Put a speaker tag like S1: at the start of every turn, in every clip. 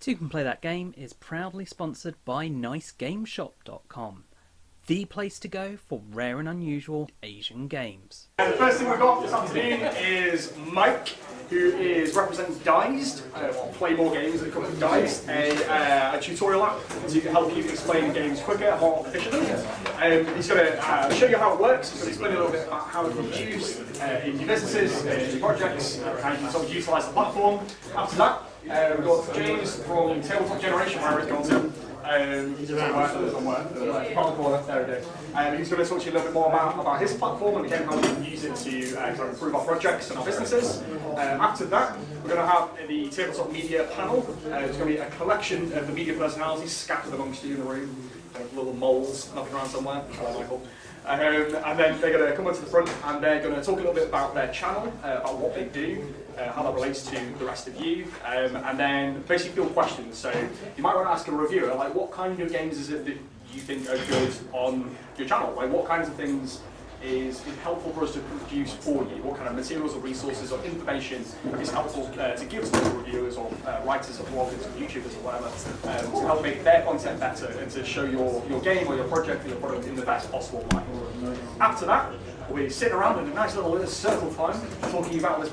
S1: Toucan Play That Game is proudly sponsored by nicegameshop.com, the place to go for rare and unusual Asian games.
S2: The first thing we've got this afternoon is Mike, who represents Dized, play more games that come with Dized, a tutorial app to help you explain games quicker, more efficiently. He's going to show you how it works. He's going to explain a little bit about how it can be used in your businesses, in your projects, how you can sort of utilise the platform. After that, we've got James from Tabletop Generation, where he's gone to. He's around corner. There we go. He's going to talk to you a little bit more about his platform and again how we can use it to kind of improve our projects and our businesses. After that, we're going to have the Tabletop Media panel. There's going to be a collection of the media personalities scattered amongst you in the room, kind of little moles knocking around somewhere. Michael. And then they're going to come onto the front and they're going to talk a little bit about their channel, about what they do, how that relates to the rest of you, and then basically field questions. So you might want to ask a reviewer, like, what kind of games is it that you think are good on your channel? Like, what kinds of things is helpful for us to produce for you? What kind of materials or resources or information is helpful to give to those reviewers or writers or bloggers or YouTubers or whatever to help make their content better and to show your game or your project or your product in the best possible light. After that, we'll be sitting around in a nice little circle time talking about this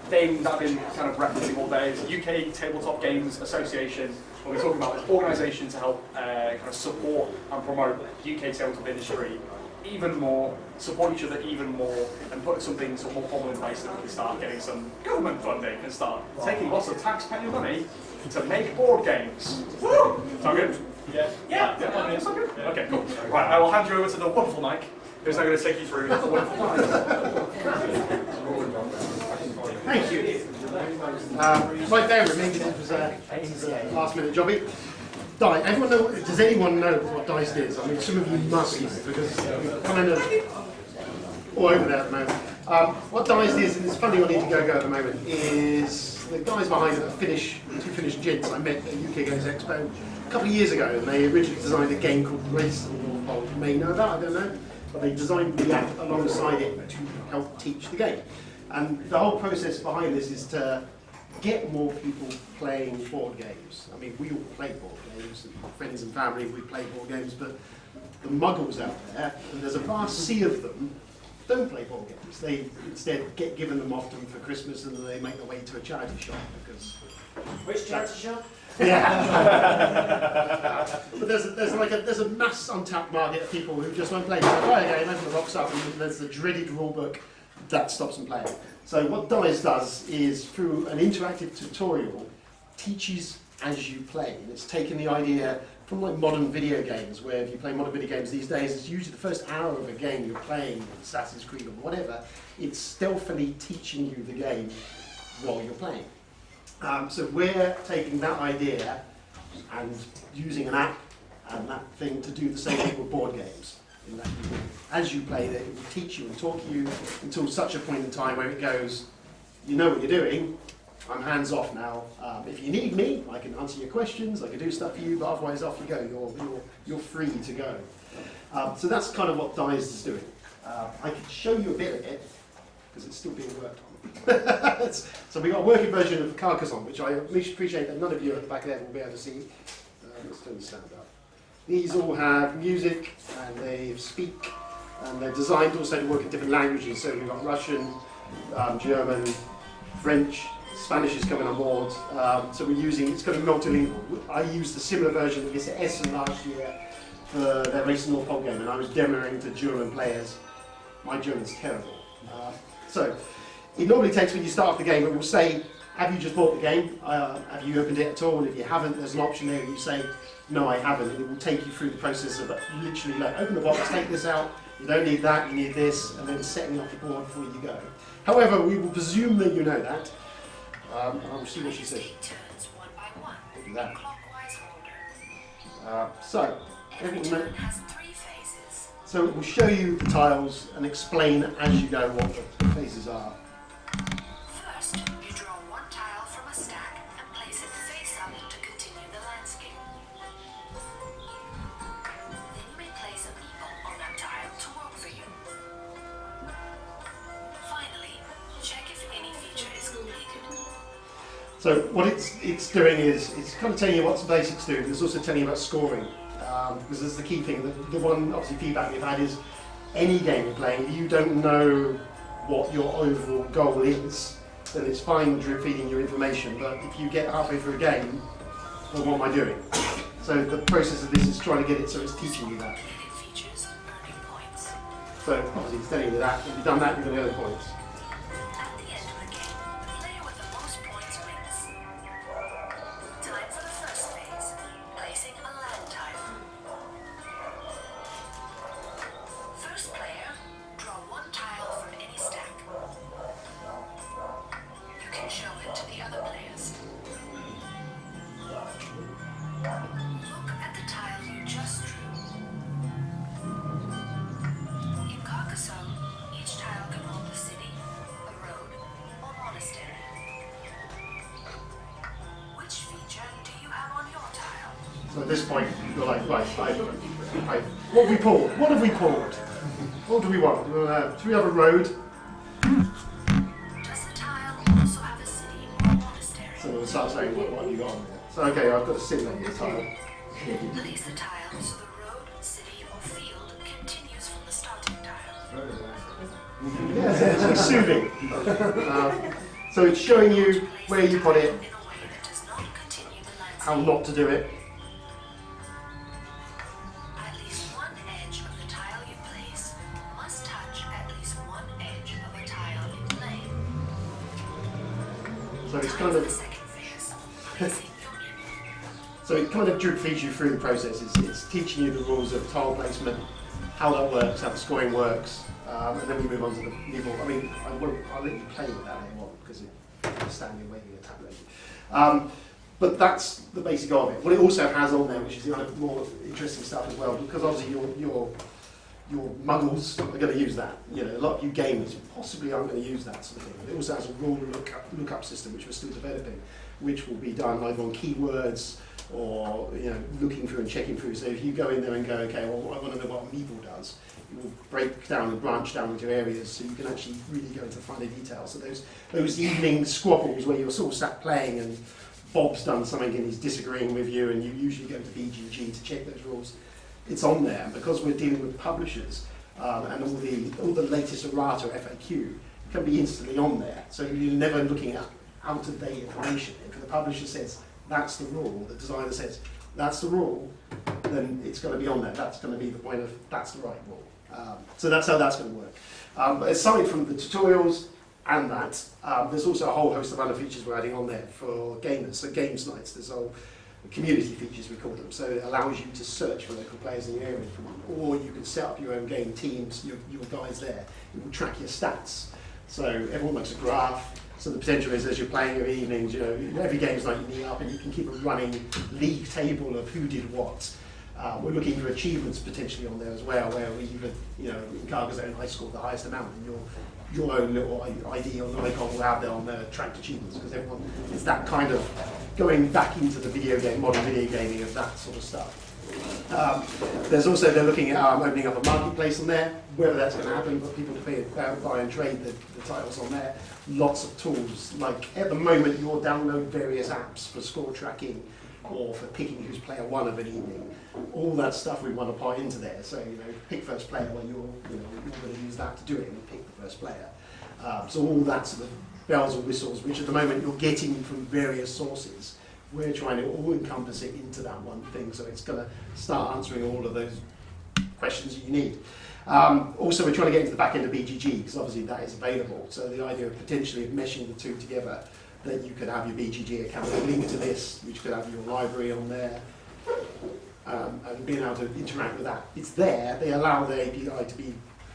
S2: thing that I've been kind of referencing all day. It's UK Tabletop Games Association. We'll be talking about this organisation to help kind of support and promote the UK tabletop industry even more, support each other even more, and put something sort of more formal in place so that we can start getting some government funding and start taking lots of taxpayer money to make board games. Woo! Sound good? Yeah. Sound good? Yeah. Okay, cool. Right, I will hand you over to the wonderful Mike, who's now going to take you through the wonderful
S3: Thank you. Right there with me, it was a last minute jobby. Everyone know? Does anyone know what Dized is? I mean, some of you must know because we're kind of all over there at the moment. What Dized is, and it's funny on Indiegogo at the moment, is the guys behind it are two Finnish gents I met at UK Games Expo a couple of years ago, and they originally designed a game called Race, or you may know about, I don't know, but they designed the app alongside it to help teach the game. And the whole process behind this is to get more people playing board games. I mean, we all play board games, and friends and family, we play board games, but the muggles out there, and there's a vast sea of them, don't play board games. They instead get given them often for Christmas and then they make their way to a charity shop because...
S4: Which charity shop?
S3: Yeah. But there's a mass untapped market of people who just won't play. They play a game, open the box up, and there's the dreaded rule book that stops them playing. So what Dized does is, through an interactive tutorial, teaches as you play. And it's taken the idea from like modern video games, where if you play modern video games these days, it's usually the first hour of a game you're playing, Assassin's Creed or whatever, it's stealthily teaching you the game while you're playing. So we're taking that idea and using an app and that thing to do the same thing with board games. In that as you play it, it will teach you and talk to you until such a point in time where it goes, you know what you're doing, I'm hands off now. If you need me, I can answer your questions, I can do stuff for you, but otherwise off you go, you're free to go. So that's kind of what Dized is doing. I can show you a bit of it, because it's still being worked on. So we've got a working version of Carcassonne, which I appreciate that none of you at the back there will be able to see. Let's turn the sound up. These all have music and they speak, and they're designed also to work in different languages. So we've got Russian, German, French, Spanish is coming on board. So we're using, it's going to be multilingual. I used a similar version of this at Essen last year for their Race and Pop game, and I was demoing to German players. My German's terrible. So it normally takes, when you start off the game, it will say, have you just bought the game? Have you opened it at all? And if you haven't, there's an option there where you say, no, I haven't. And it will take you through the process of literally like, open the box, take this out, you don't need that, you need this, and then setting up the board before you go. However, we will presume that you know that. I will see what she says. We'll do that. So it will show you the tiles and explain as you go what the phases are.
S5: First, you draw one tile from a stack and place it face up to continue the landscape. Then you may place a meeple on that tile to work for you. Finally, check if any feature is completed.
S3: So what it's doing is it's kind of telling you what some basics do. It's also telling you about scoring, because this is the key thing. The one obviously feedback we've had is any game you're playing, if you don't know what your overall goal is, then it's fine drip feeding your information. But if you get halfway through a game, well, what am I doing? So the process of this is trying to get it so it's teaching you that.
S5: Features earning points.
S3: So obviously it's telling you that. If you've done that, you're going to earn points.
S5: At the end of the game, the player with the most points wins. Time for the first phase, placing a land tile. First player, draw one tile from any stack. You can show it to the other players. Look at the tile you just drew. In Carcassonne, each tile can hold a city, a road, or monastery. Which feature do you have on your tile?
S3: So at this point, you're like, right, what have we pulled? What have we pulled? What do we want? Do we have a road?
S5: Does the tile also have a city or a monastery?
S3: So we'll start saying what have you got on there. So okay, I've got a city on this tile.
S5: Place the tile so the road, city, or field continues from the starting tile.
S3: Yeah, it's soothing. So it's showing you where you put it,
S5: In a way that does not continue the landscape.
S3: how not to do it.
S5: At least one edge of the tile you place must touch at least one edge of a tile in play.
S3: So it's
S5: Time
S3: kind
S5: for the
S3: of
S5: second phase, placing union.
S3: so it kind of drip feeds you through the process. It's teaching you the rules of tile placement, how that works, how the scoring works, and then we move on to the level. I mean, I'll let you play with that later on because it's standing waving a tablet. But that's the basic of it. What it also has on there, which is the kind of more interesting stuff as well, because obviously your muggles are going to use that. You know, a lot of you gamers possibly aren't going to use that sort of thing. It also has a rule lookup system, which we're still developing, which will be done either on keywords or looking through and checking through. So if you go in there and go, okay, well, I want to know what Meeple does, it will break down and branch down into areas so you can actually really go into finer detail. So those evening squabbles where you're sort of sat playing and Bob's done something and he's disagreeing with you and you usually go to BGG to check those rules, it's on there. And because we're dealing with publishers and all the latest errata FAQ can be instantly on there. So you're never looking at out-of-date information. If the publisher says that's the rule, the designer says that's the rule, then it's going to be on there. That's going to be the point of that's the right rule. So that's how that's going to work. But aside from the tutorials and that, there's also a whole host of other features we're adding on there for gamers. So games nights, there's all community features we call them. So it allows you to search for local players in your area, or you can set up your own game teams, your guys there. It will track your stats. So everyone makes a graph. So the potential is, as you're playing your evenings, every game's night you meet up and you can keep a running league table of who did what. We're looking for achievements potentially on there as well, where we even, in Carcassonne, I scored the highest amount, and your own little ID or icon will have there on there tracked achievements, because everyone, it's that kind of going back into the video game, modern video gaming of that sort of stuff. There's also, they're looking at opening up a marketplace on there, whether that's going to happen, but people to buy and trade the titles on there. Lots of tools, like at the moment you'll download various apps for score tracking or for picking who's player one of an evening. All that stuff we want to apply into there. So pick first player when you're going to use that to do it, and pick the first player. So all that sort of bells and whistles, which at the moment you're getting from various sources. We're trying to all encompass it into that one thing, so it's going to start answering all of those questions you need. Also, we're trying to get into the back end of BGG, because obviously that is available. So the idea of potentially meshing the two together, that you could have your BGG account linked to this, which could have your library on there, and being able to interact with that. It's there, they allow the API to be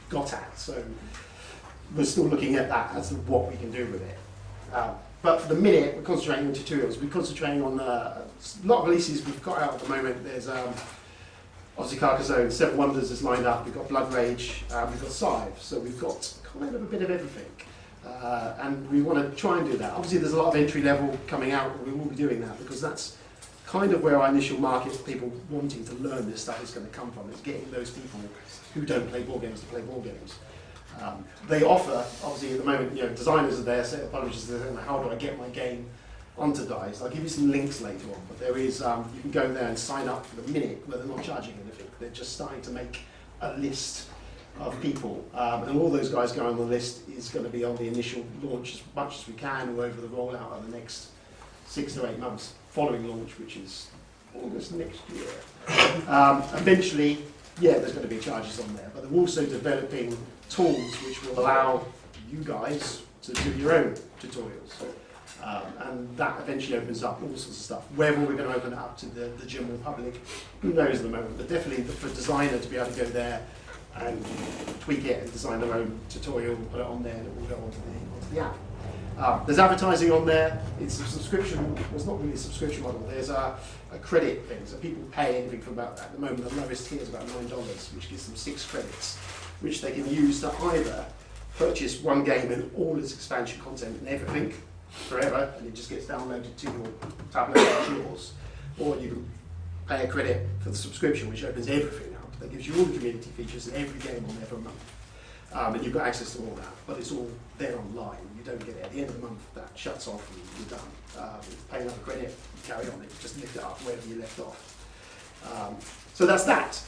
S3: got at, so we're still looking at that as to what we can do with it. But for the minute, we're concentrating on tutorials. We're concentrating on a lot of releases we've got out at the moment. There's obviously Carcassonne, Seven Wonders is lined up, we've got Blood Rage, we've got Scythe, so we've got kind of a bit of everything. And we want to try and do that. Obviously there's a lot of entry level coming out, but we will be doing that because that's kind of where our initial market for people wanting to learn this stuff is going to come from. It's getting those people who don't play board games to play board games. They offer, obviously at the moment, designers are there, set of publishers are there, and how do I get my game onto Dized. I'll give you some links later on, but there is, you can go there and sign up for the minute where they're not charging anything. They're just starting to make a list of people, and all those guys going on the list is going to be on the initial launch as much as we can, or over the rollout of the next 6 to 8 months following launch, which is August next year. Eventually, yeah, there's going to be charges on there, but they're also developing tools which will allow you guys to do your own tutorials. And that eventually opens up all sorts of stuff. Whether we're going to open it up to the general public, who knows at the moment, but definitely for a designer to be able to go there and tweak it and design their own tutorial and put it on there, and it will go onto the app. There's advertising on there. It's a subscription. Well, it's not really a subscription model. There's a credit thing. So people pay anything for about, at the moment, the lowest tier is about $9, which gives them 6 credits, which they can use to either purchase one game and all its expansion content and everything forever, and it just gets downloaded to your tablet, it's yours, or you can pay a credit for the subscription, which opens everything up. That gives you all the community features and every game on there for a month. And you've got access to all that, but it's all there online. You don't get it at the end of the month. That shuts off and you're done. If you pay another credit, you carry on. It just lift it up wherever you left off. So that's that.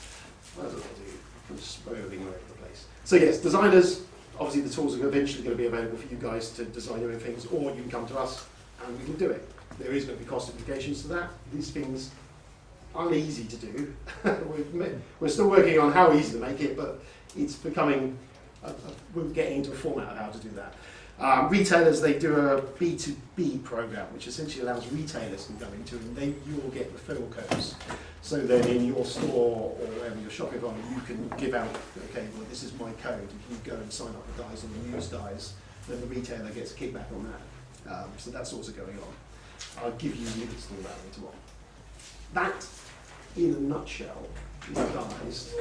S3: What else do I do? I'm just rolling all over the place. So yes, designers. Obviously, the tools are eventually going to be available for you guys to design your own things, or you can come to us and we can do it. There is going to be cost implications to that. These things aren't easy to do. We're still working on how easy to make it, but it's becoming. We're getting into a format of how to do that. Retailers, they do a B2B program, which essentially allows retailers to go into, and you will get referral codes. So then in your store or wherever you're shopping from, you can give out, okay, well, this is my code. If you go and sign up for Dized and use Dized, then the retailer gets a kickback on that. So that's also going on. I'll give you links to all that later on. That, in a nutshell, is Dized.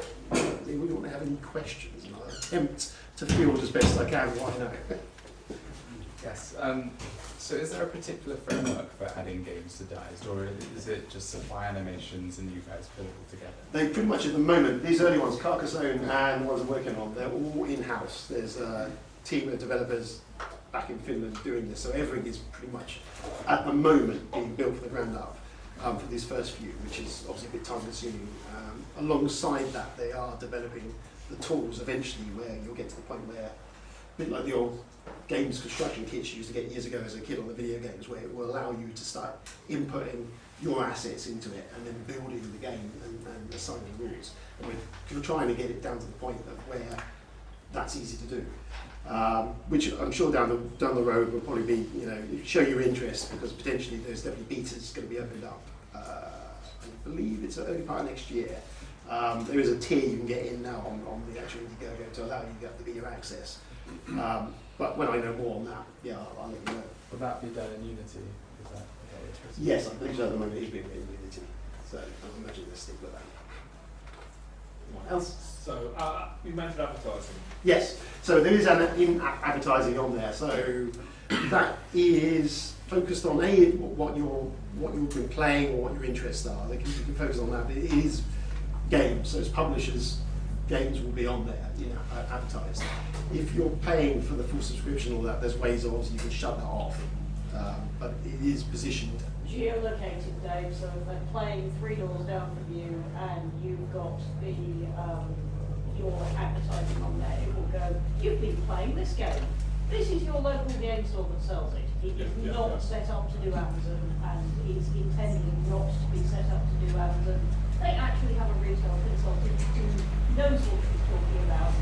S3: We don't have any questions, and I'll attempt to field as best I can what I know.
S6: Yes. So is there a particular framework for adding games to Dized, or is it just supply animations and you guys put it all together?
S3: They pretty much at the moment, these early ones, Carcassonne and the ones I'm working on, they're all in-house. There's a team of developers back in Finland doing this, so everything is pretty much, at the moment, being built from the ground up for these first few, which is obviously a bit time-consuming. Alongside that, they are developing the tools eventually where you'll get to the point where, a bit like the old games construction kits you used to get years ago as a kid on the video games, where it will allow you to start inputting your assets into it and then building the game and assigning rules. And we're trying to get it down to the point of where that's easy to do. Which I'm sure down the road will probably be, show your interest, because potentially there's definitely betas going to be opened up. I believe it's the early part of next year. There is a tier you can get in now on the actual Indiegogo to allow you to get the beta access. But when I know more on that, yeah, I'll let you know.
S6: Will that be done in Unity?
S3: Yes, I believe so at the moment it is being made in Unity. So I imagine they'll stick with that. What else?
S7: So you mentioned advertising.
S3: Yes, so there is an in-app advertising on there. So that is focused on what you've been playing or what your interests are. You can focus on that. But it is games, so it's publishers. Games will be on there, advertised. If you're paying for the full subscription, all that, there's ways obviously you can shut that off. But it is positioned.
S4: Geolocated, Dave, so if they're playing 3 doors down from you and you've got your advertising on there, it will go, you've been playing this game. This is your local game store that sells it. It is not set up to do Amazon and is intended not to be set up to do Amazon. They actually have a retail consultant who knows what she's talking about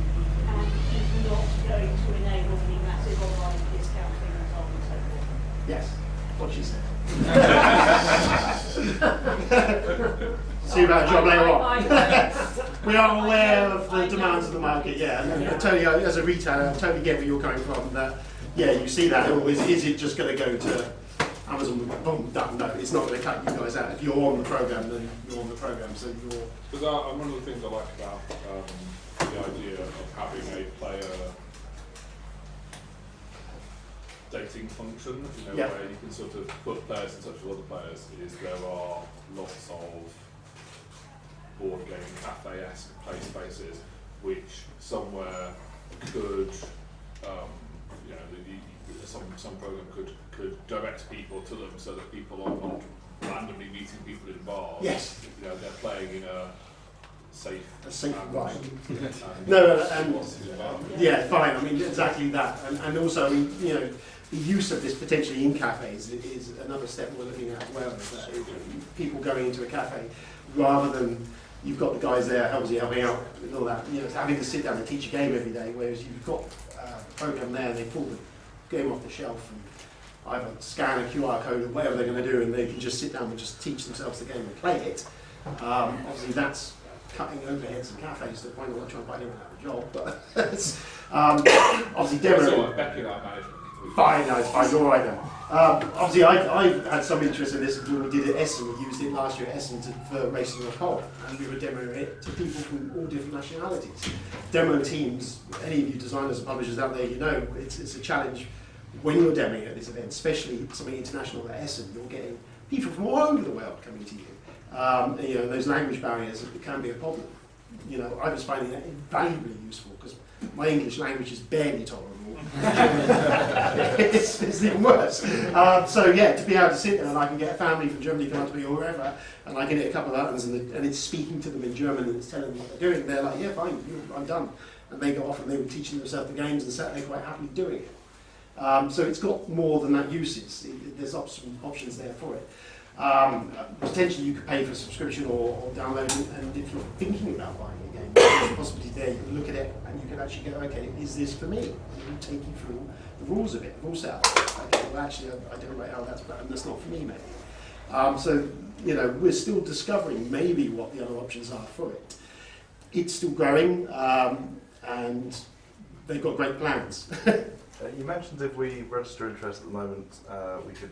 S4: and is not going to enable the massive online discounting and so on and so forth.
S3: Yes, what she said. See about a job later on. We are aware of the demands of the market, yeah. And totally, as a retailer, I totally get where you're coming from. That, yeah, you see that. Is it just going to go to Amazon? Boom, done. No, it's not going to cut you guys out. If you're on the program, then you're on the program. So you're.
S7: Because one of the things I like about the idea of having a player dating function, where you can sort of put players in touch with other players, is there are lots of board game cafe-esque play spaces which somewhere could, some program could direct people to them so that people are not randomly meeting people in bars.
S3: Yes.
S7: You know, they're playing in a safe
S3: environment.
S7: No,
S3: yeah, fine. I mean, exactly that. And also, I mean, you know, the use of this potentially in cafes is another step we're looking at as well. Is that people going into a cafe, rather than you've got the guys there obviously helping out with all that, you know, having to sit down and teach a game every day, whereas you've got a program there, they pull the game off the shelf and either scan a QR code or whatever they're going to do, and they can just sit down and just teach themselves the game and play it. Obviously, that's cutting overheads in cafes to the point where I'm trying to buy anyone out of a job, but it's, obviously demo.
S7: So Becky and I management.
S3: Fine, no, it's fine, you're all right then. Obviously, I've had some interest in this when we did it at Essen. We used it last year at Essen for racing a pole, and we were demoing it to people from all different nationalities. Demo teams, any of you designers and publishers out there, you know, it's a challenge when you're demoing at this event, especially something international at Essen. You're getting people from all over the world coming to you. You know, those language barriers, it can be a problem. You know, I was finding that invaluably useful because my English language is barely tolerable. it's even worse. So yeah, to be able to sit there and I can get a family from Germany come up to me or wherever, and I can hit a couple of buttons and it's speaking to them in German and it's telling them what they're doing. They're like, yeah, fine, I'm done. And they go off and they were teaching themselves the games and sat there quite happily doing it. So it's got more than that uses. There's options there for it. Potentially you could pay for a subscription or download it, and if you're thinking about buying a game, there's a possibility there. You can look at it and you can actually go, okay, is this for me? And it will take you through the rules of it, the rule set. Okay, well actually I don't know how that's not for me maybe. So, you know, we're still discovering maybe what the other options are for it. It's still growing, and they've got great plans.
S8: You mentioned if we register interest at the moment, we could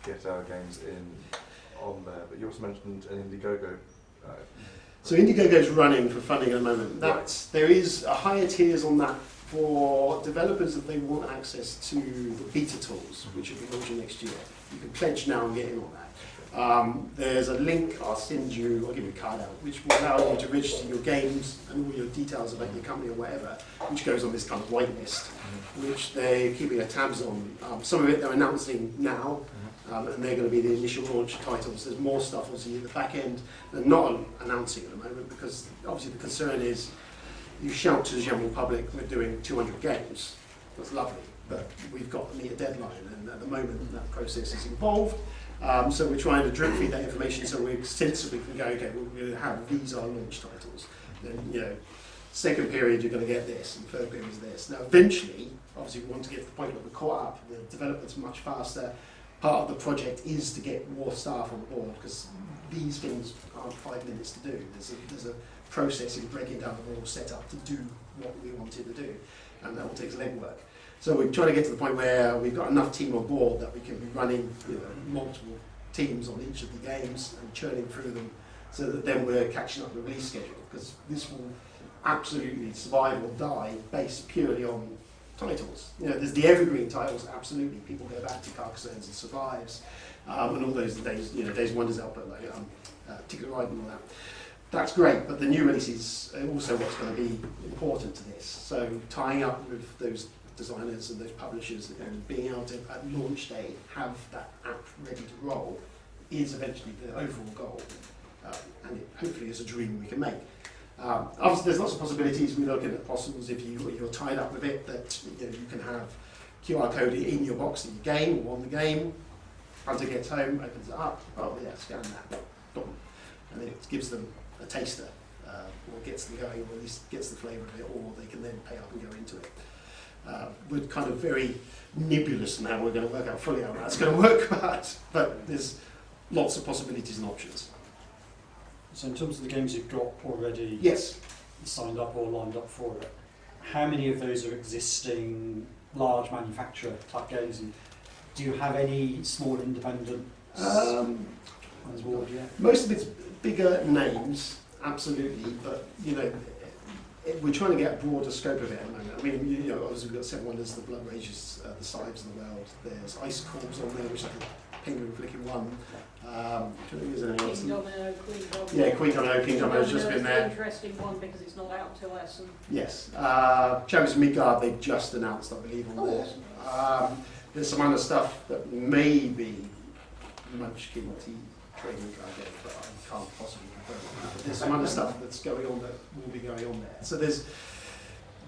S8: get our games on there, but you also mentioned an Indiegogo.
S3: So Indiegogo's running for funding at the moment. There is a higher tiers on that for developers if they want access to the beta tools, which will be launching next year. You can pledge now and get in on that. There's a link I'll give you a card out, which will allow you to register your games and all your details about your company or whatever, which goes on this kind of whitelist, which they're keeping their tabs on. Some of it they're announcing now, and they're going to be the initial launch titles. There's more stuff obviously at the back end they're not announcing at the moment, because obviously the concern is you shout to the general public, we're doing 200 games. That's lovely, but we've got to meet a deadline, and at the moment that process is involved. So we're trying to drip feed that information so we sensibly can go, okay, we're going to have these are launch titles. Then, you know, second period you're going to get this, and third period is this. Now eventually, obviously we want to get to the point where we're caught up, the development's much faster. Part of the project is to get more staff on board, because these things aren't 5 minutes to do. There's a process in breaking down the rules set up to do what we wanted to do, and that all takes legwork. So we're trying to get to the point where we've got enough team on board that we can be running, you know, multiple teams on each of the games and churning through them, so that then we're catching up the release schedule, because this will absolutely survive or die based purely on titles. You know, there's the evergreen titles, absolutely. People go back to Carcassonne and Survives, and all those days, you know, Days of Wonders output, like Ticket Ride and all that. That's great, but the new releases are also what's going to be important to this. So tying up with those designers and those publishers and being able to, at launch day, have that app ready to roll is eventually the overall goal. And it hopefully is a dream we can make. Obviously there's lots of possibilities. We're looking at possibles if you're tied up with it, that you know, you can have QR code in your box in your game or on the game. Hunter gets home, opens it up, oh yeah, scan that, boom. And then it gives them a taster, or gets them going, or at least gets the flavour of it, or they can then pay up and go into it. We're kind of very nebulous in how we're going to work out fully how that's going to work, but there's lots of possibilities and options.
S9: So in terms of the games you've got already signed up or lined up for it, how many of those are existing large manufacturer type games, and do you have any small independent on board yet?
S3: Most of it's bigger names, absolutely, but you know, we're trying to get a broader scope of it at the moment. I mean, you know, obviously we've got Seven Wonders, the Blood Rages, the Sides of the World. There's Ice Corbs on there, which is like penguin flicking one. I don't think there's anything else.
S4: King Domino, Queen Domino.
S3: Yeah, Queen Domino, King Domino's just been
S4: Domino's
S3: there.
S4: an interesting one because it's not out till Essen.
S3: Yes. Champions of Midgard, they've just announced, I believe, on there. There's some other stuff that may be Munchkin Tea trading card game, but I can't possibly confirm that. But there's some other stuff that's going on that will be going on there. So there's,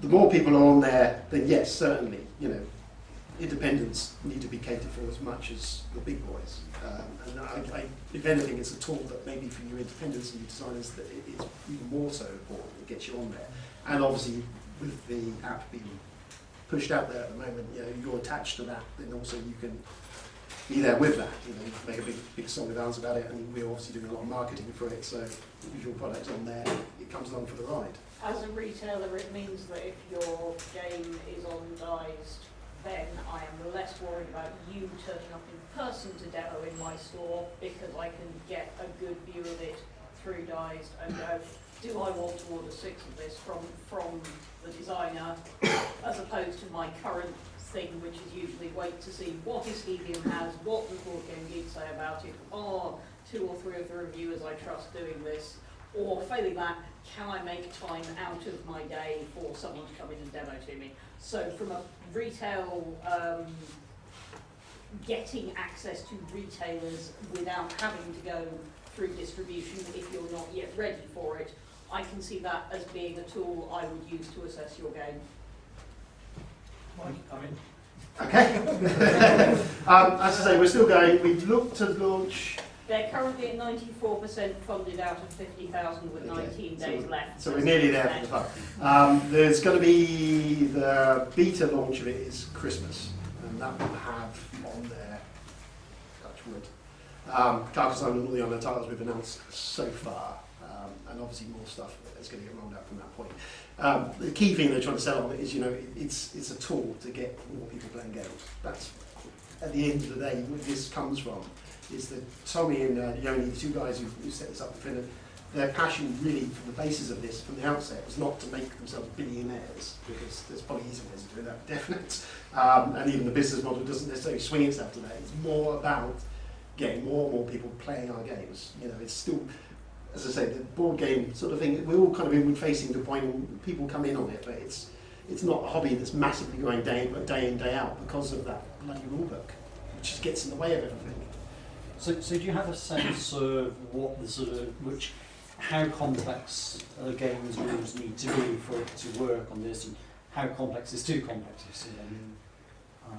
S3: the more people are on there, then yes, certainly, you know, independents need to be catered for as much as the big boys. And if anything, it's a tool that maybe for your independents and your designers that it's even more so important. It gets you on there. And obviously, with the app being pushed out there at the moment, you know, you're attached to that, then also you can be there with that. You know, you can make a big song and dance about it, and we're obviously doing a lot of marketing for it. So, if your product's on there, it comes along for the ride.
S4: As a retailer, it means that if your game is on Dized, then I am less worried about you turning up in person to demo in my store because I can get a good view of it through Dized and go, do I want to order 6 of this from the designer, as opposed to my current thing, which is usually wait to see what Escavium has, what does Board Game Geek say about it, are 2 or 3 of the reviewers I trust doing this, or failing that, can I make time out of my day for someone to come in and demo to me? So from a retail, getting access to retailers without having to go through distribution if you're not yet ready for it, I can see that as being a tool I would use to assess your game.
S3: Okay. As I say, we're still going. We've looked to launch.
S4: They're currently at 94% funded out of 50,000 with 19 days left.
S3: So we're nearly there for the fun. There's going to be the beta launch of it is Christmas, and that will have on there, touch wood, Carcassonne and all the other titles we've announced so far, and obviously more stuff that's going to get rolled out from that point. The key thing they're trying to sell on it is, you know, it's a tool to get more people playing games. That's at the end of the day where this comes from. Is that Tommy and Yoni, the 2 guys who set this up in Finland, their passion really from the basis of this from the outset was not to make themselves billionaires, because there's probably easier ways of doing that, definite. And even the business model doesn't necessarily swing itself to that. It's more about getting more and more people playing our games. You know, it's still, as I say, the board game sort of thing, we're all kind of inward facing to the point when people come in on it, but it's not a hobby that's massively going day in, day out because of that bloody rule book, which just gets in the way of everything.
S9: So do you have a sense of what the sort of how complex a game's rules need to be for it to work on this, and how complex is too complex? You see,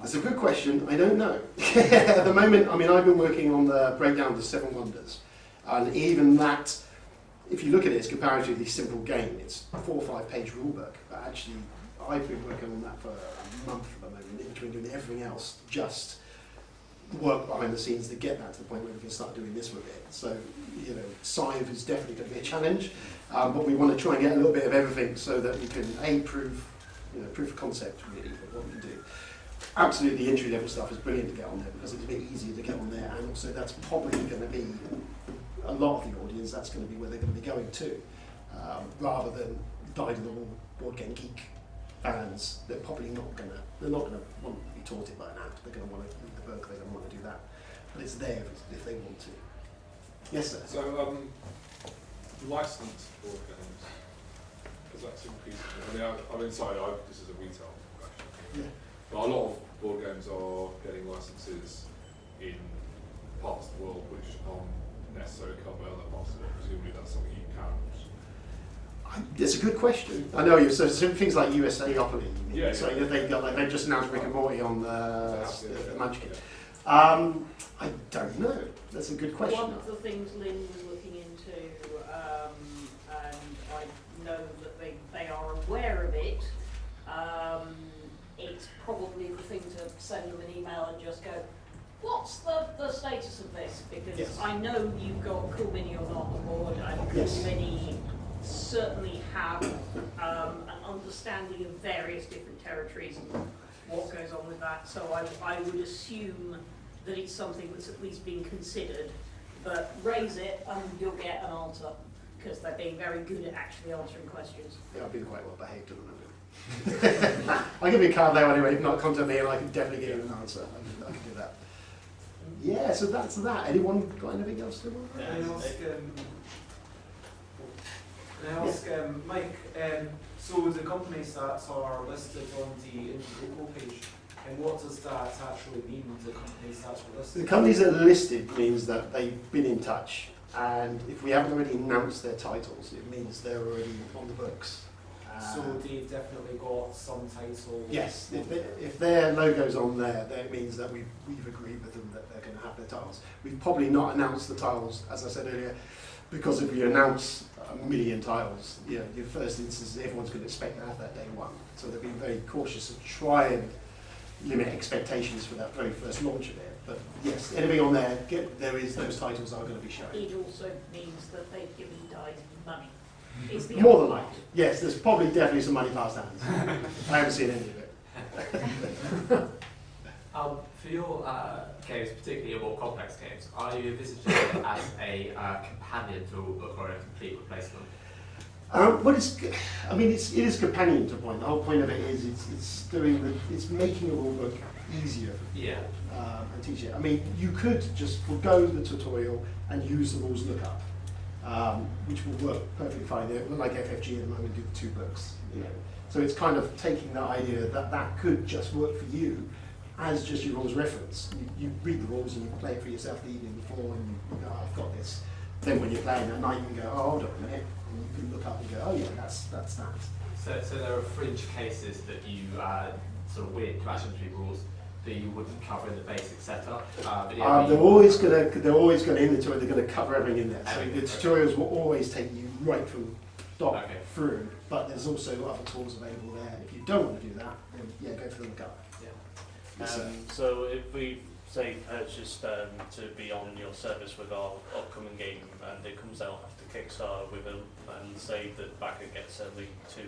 S3: That's a good question. I don't know. At the moment, I mean, I've been working on the breakdown of the 7 Wonders, and even that, if you look at it, it's a comparatively simple game. It's a 4 or 5 page rule book, but actually, I've been working on that for a month at the moment, in between doing everything else, just work behind the scenes to get that to the point where we can start doing this with it. So, you know, Scythe is definitely going to be a challenge, but we want to try and get a little bit of everything so that we can prove of concept really of what we can do. Absolutely, the entry level stuff is brilliant to get on there because it's a bit easier to get on there, and also that's probably going to be a lot of the audience. That's going to be where they're going to be going to, rather than dyed-in-the-wool Board Game Geek fans. They're probably not going to want to be taught it by an app. They're going to want to read the book. They're going to want to do that, but it's there if they want to. Yes, sir.
S7: So, licensed board games, because that's increasing. I mean, sorry, this is a retail question.
S3: Yeah.
S7: But a lot of board games are getting licenses in parts of the world which aren't necessarily covered by other parts of the world. Presumably that's something you can.
S3: It's a good question. I know you. So things like USAopoly.
S7: Yeah.
S3: So they've just announced Rick and Morty on the Munchkin. I don't know. That's a good question.
S4: One of the things Lynn was looking into, and I know that they are aware of it. It's probably the thing to send them an email and just go, what's the status of this? Because
S3: yes. I
S4: I know you've got Cool Mini on the board, and Cool
S3: yes.
S4: Mini certainly have an understanding of various different territories and what goes on with that. So I would assume that it's something that's at least being considered, but raise it and you'll get an answer, because they're being very good at actually answering questions.
S3: Yeah, I've been quite well behaved at the moment. I'll give you a card now anyway. If not, contact me and I can definitely give you an answer. I can do that. Yeah, so that's that. Anyone got anything else to
S10: Can I ask Mike, so the company stats are listed on the Indiegogo page, and what does that actually mean, the company stats are listed?
S3: The companies that are listed means that they've been in touch, and if we haven't already announced their titles, it means they're already on the books.
S10: So they've definitely got some title.
S3: Yes, if their logo's on there, then it means that we've agreed with them that they're going to have their titles. We've probably not announced the titles, as I said earlier, because if you announce a million titles, you know, your first instance, everyone's going to expect to have that day one. So they've been very cautious to try and limit expectations for that very first launch of it. But yes, anything on there, those titles are going to be shown.
S4: It also means that they've given Dized money. Is the
S3: More than likely. Yes, there's probably definitely some money passed hands. I haven't seen any of it.
S11: For your games, particularly your more complex games, are you envisaging it as a companion to a book or a complete replacement?
S3: Well, it is companion to a point. The whole point of it is it's making a rule book easier for people and teach it. I mean, you could just forgo the tutorial and use the rules lookup, which will work perfectly fine. Like FFG at the moment do the 2 books, you know. So it's kind of taking that idea that could just work for you as just your rules reference. You read the rules and you play it for yourself the evening before, and you go, I've got this. Then when you're playing at night, you can go, oh, hold on a minute, and you can look up and go, oh yeah, that's that.
S11: So there are fringe cases that you sort of weird clash entry rules that you wouldn't cover in the basic setup.
S3: They're always going to in the tutorial. They're going to cover everything in there. So the tutorials will always take you right from dot through. But there's also other tools available there. If you don't want to do that, then go for the lookup.
S12: So if we say purchased to be on your service with our upcoming game, and it comes out after Kickstarter with and say that backer gets a link to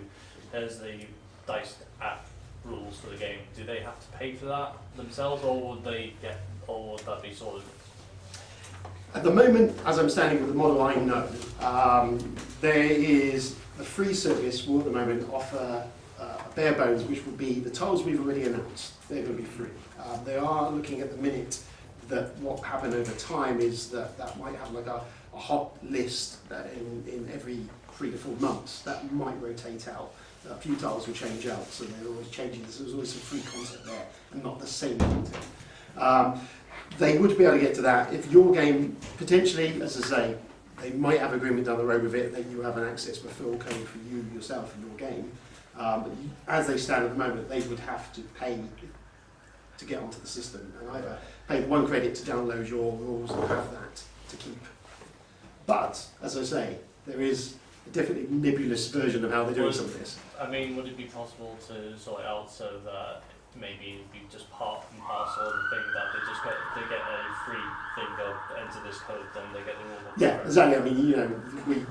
S12: there's the Diced app rules for the game, do they have to pay for that themselves, or would that be sort of?
S3: At the moment, as I'm standing with the model I know, there is a free service will at the moment offer bare bones, which will be the tiles we've already announced. They're going to be free. They are looking at the minute that what happened over time is that might have like a hot list that in every 3 to 4 months that might rotate out. A few tiles will change out, so they're always changing. There's always some free content there and not the same content. They would be able to get to that if your game, potentially, as I say, they might have agreement down the road with it that you have an access referral code for you yourself in your game. But as they stand at the moment, they would have to pay to get onto the system, and either pay 1 credit to download your rules and have that to keep. But, as I say, there is a definitely nebulous version of how they're doing some of this.
S12: I mean, would it be possible to sort it out so that maybe it'd be just part and parcel of the thing that they get a free thing, they'll enter this code, then they get the rule book?
S3: Yeah, exactly. I mean, you know,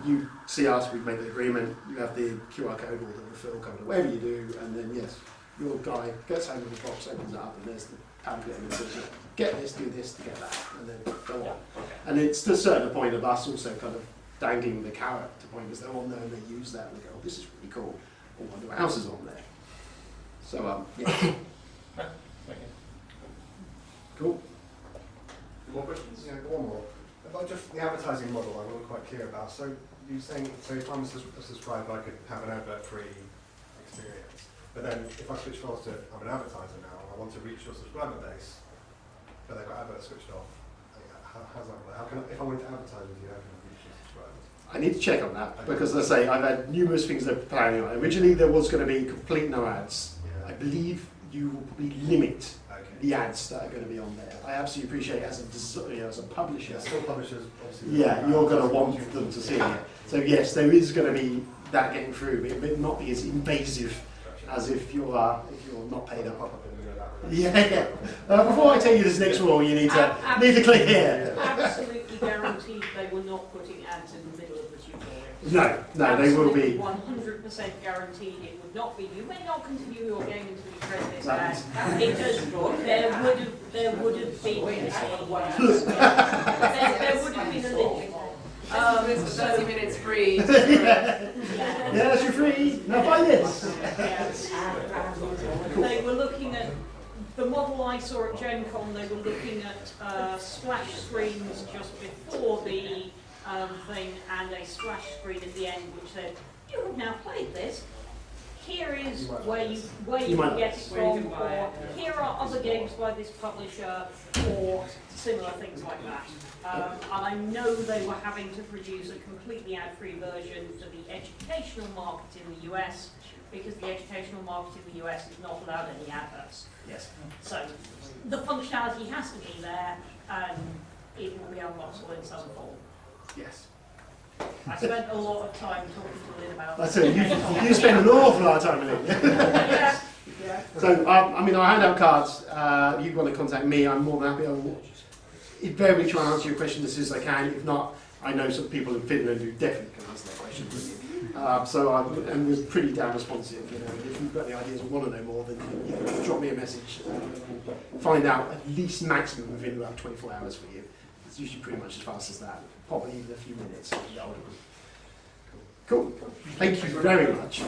S3: you see us, we make the agreement, you have the QR code or the referral code or whatever you do, and then yes, your guy gets home with the box, opens it up, and there's the pamphlet, and it says, get this, do this to get that, and then go on.
S12: Okay.
S3: And it's to a certain point of us also kind of dangling the carrot to point because they're on there and they use that and they go, oh, this is really cool. Or I wonder what else is on there. So, yeah. Cool.
S13: More questions? Yeah, one more. About just the advertising model, I'm not quite clear about. So you're saying, so if I'm a subscriber, I could have an advert-free experience. But then if I switch roles to, I'm an advertiser now, and I want to reach your subscriber base, but they've got adverts switched off. How's that work? How can if I want to advertise with you, how can I reach your subscribers?
S3: I need to check on that because, as I say, I've had numerous things they're planning on. Originally, there was going to be complete no ads. Yeah. I believe you will probably limit the ads that are going to be on there. I absolutely appreciate as a publisher.
S13: Yeah, still publishers, obviously.
S3: Yeah, you're going to want them to see it. So yes, there is going to be that getting through, but it may not be as invasive as if you're not paid up. Yeah. Before I tell you this next rule, you need to click here.
S4: Absolutely guaranteed they were not putting ads in the middle of the tutorial.
S3: No, they will be.
S4: 100% guaranteed it would not be. You may not continue your game until you press this ad. There would have been a link.
S14: This is 30 minutes free.
S3: Yes, you're free. Now buy this.
S4: They were looking at The model I saw at Gen Con, they were looking at splash screens just before the thing and a splash screen at the end which said, you have now played this. Here is where you can get it from, or here are other games by this publisher, or similar things like that. And I know they were having to produce a completely ad-free version for the educational market in the US, because the educational market in the US is not allowed any adverts.
S3: Yes.
S4: So the functionality has to be there, and it will be unboxable in some form.
S3: Yes.
S4: I spent a lot of time talking to Lynn about
S3: That's it. You spend an awful lot of time with it.
S4: Yeah. Yeah.
S3: So, I mean, I hand out cards. You want to contact me, I'm more than happy. I will invariably try and answer your questions as soon as I can. If not, I know some people in Finland who definitely can answer that question with you. And we're pretty damn responsive. You know, if you've got any ideas or want to know more, then you can drop me a message. Find out at least maximum within about 24 hours for you. It's usually pretty much as fast as that. Probably even a few minutes. Cool. Thank you very much.